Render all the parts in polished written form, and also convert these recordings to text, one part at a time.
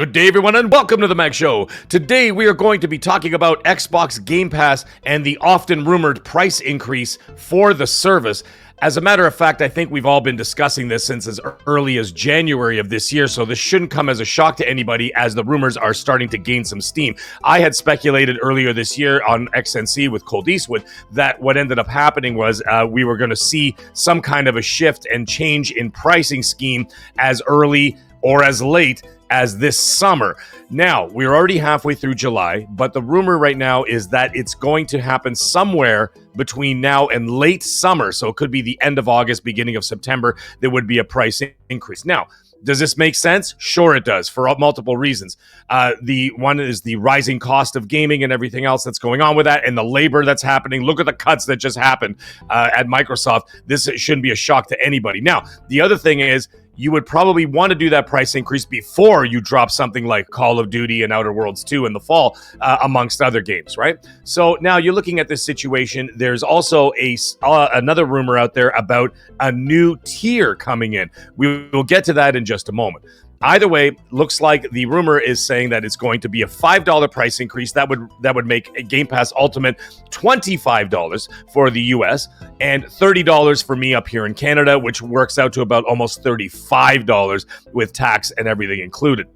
Good day, everyone, and welcome to the Mag Show. Today, we are going to be talking about Xbox Game Pass and the often rumored price increase for the service. As a matter of fact, I think we've all been discussing this since as early as January of this year, so this shouldn't come as a shock to anybody as the rumors are starting to gain some steam. I had speculated earlier this year on XNC with Colt Eastwood that what ended up happening was we were going to see some kind of a shift and change in pricing scheme as early or as late as this summer. Now, we're already halfway through July, but the rumor right now is that it's going to happen somewhere between now and late summer. So it could be the end of August, beginning of September, there would be a price increase. Now, does this make sense? Sure it does, for multiple reasons. The one is the rising cost of gaming and everything else that's going on with that, and the labor that's happening. Look at the cuts that just happened at Microsoft. This shouldn't be a shock to anybody. Now, the other thing is, you would probably want to do that price increase before you drop something like Call of Duty and Outer Worlds 2 in the fall, amongst other games, right? So now you're looking at this situation. There's also another rumor out there about a new tier coming in. We will get to that in just a moment. Either way, looks like the rumor is saying that it's going to be a $5 price increase. That would make a Game Pass Ultimate $25 for the US and $30 for me up here in Canada, which works out to about almost $35 with tax and everything included.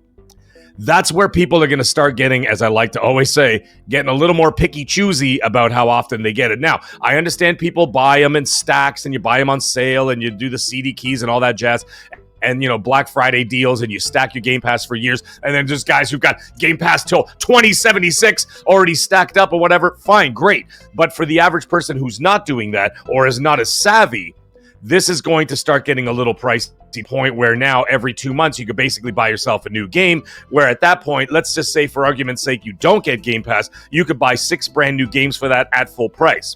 That's where people are going to start getting, as I like to always say, getting a little more picky-choosy about how often they get it. Now, I understand people buy them in stacks and you buy them on sale and you do the CD keys and all that jazz. And, you know, Black Friday deals, and you stack your Game Pass for years. And then there's guys who've got Game Pass till 2076 already stacked up or whatever. Fine, great. But for the average person who's not doing that or is not as savvy, this is going to start getting a little pricey point where now every 2 months you could basically buy yourself a new game, where at that point, let's just say for argument's sake, you don't get Game Pass, you could buy 6 brand new games for that at full price.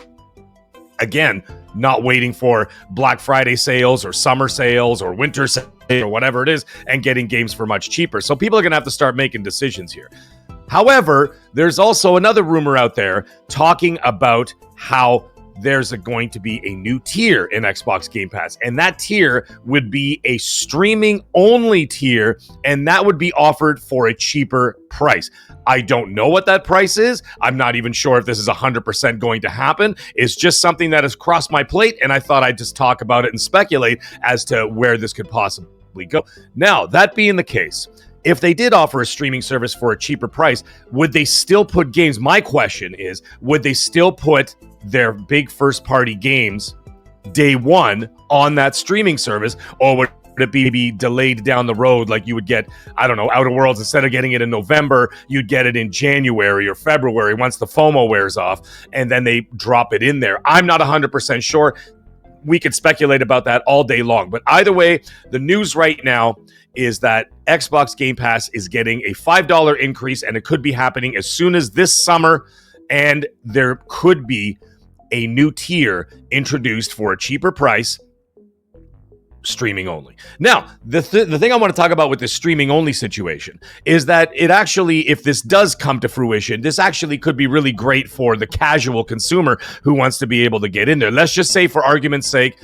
Again, not waiting for Black Friday sales or summer sales or winter sales or whatever it is and getting games for much cheaper. So people are going to have to start making decisions here. However, there's also another rumor out there talking about how there's going to be a new tier in Xbox Game Pass, and that tier would be a streaming-only tier, and that would be offered for a cheaper price. I don't know what that price is. I'm not even sure if this is 100% going to happen. It's just something that has crossed my plate, and I thought I'd just talk about it and speculate as to where this could possibly go. Now, that being the case, if they did offer a streaming service for a cheaper price, would they still put games? My question is, would they still put their big first-party games day one on that streaming service, or would it be delayed down the road like you would get, I don't know, Outer Worlds, instead of getting it in November, you'd get it in January or February once the FOMO wears off, and then they drop it in there? I'm not 100% sure. We could speculate about that all day long. But either way, the news right now is that Xbox Game Pass is getting a $5 increase, and it could be happening as soon as this summer, and there could be a new tier introduced for a cheaper price, streaming only. Now, the thing I want to talk about with this streaming only situation is that it actually, if this does come to fruition, this actually could be really great for the casual consumer who wants to be able to get in there. Let's just say, for argument's sake,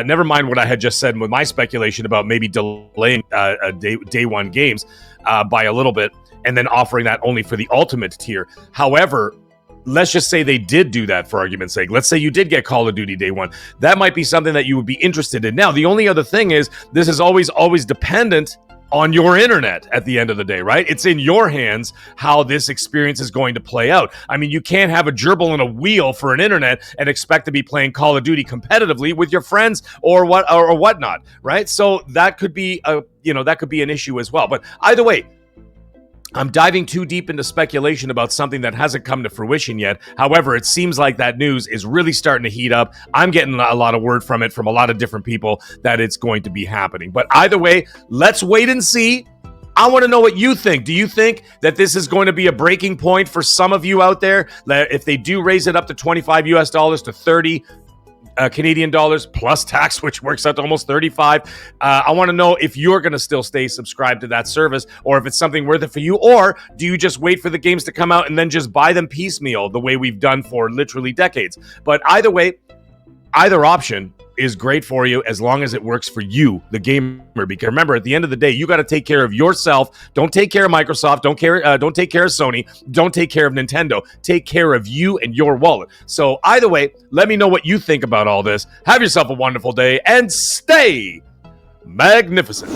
never mind what I had just said with my speculation about maybe delaying day one games by a little bit and then offering that only for the ultimate tier. However, let's just say they did do that, for argument's sake. Let's say you did get Call of Duty day one. That might be something that you would be interested in. Now, the only other thing is, this is always dependent on your internet at the end of the day, right? It's in your hands how this experience is going to play out. I mean, you can't have a gerbil and a wheel for an internet and expect to be playing Call of Duty competitively with your friends or whatnot, right? So that could be an issue as well. But either way, I'm diving too deep into speculation about something that hasn't come to fruition yet. However, it seems like that news is really starting to heat up. I'm getting a lot of word from a lot of different people that it's going to be happening. But either way, let's wait and see. I want to know what you think. Do you think that this is going to be a breaking point for some of you out there? That if they do raise it up to $25 to 30 Canadian dollars plus tax, which works out to almost 35. I want to know if you're going to still stay subscribed to that service, or if it's something worth it for you, or do you just wait for the games to come out and then just buy them piecemeal the way we've done for literally decades? But either way, either option, is great for you as long as it works for you, the gamer. Because remember, at the end of the day, you got to take care of yourself. Don't take care of Microsoft. Don't take care of Sony. Don't take care of Nintendo. Take care of you and your wallet. So either way, let me know what you think about all this. Have yourself a wonderful day and stay magnificent.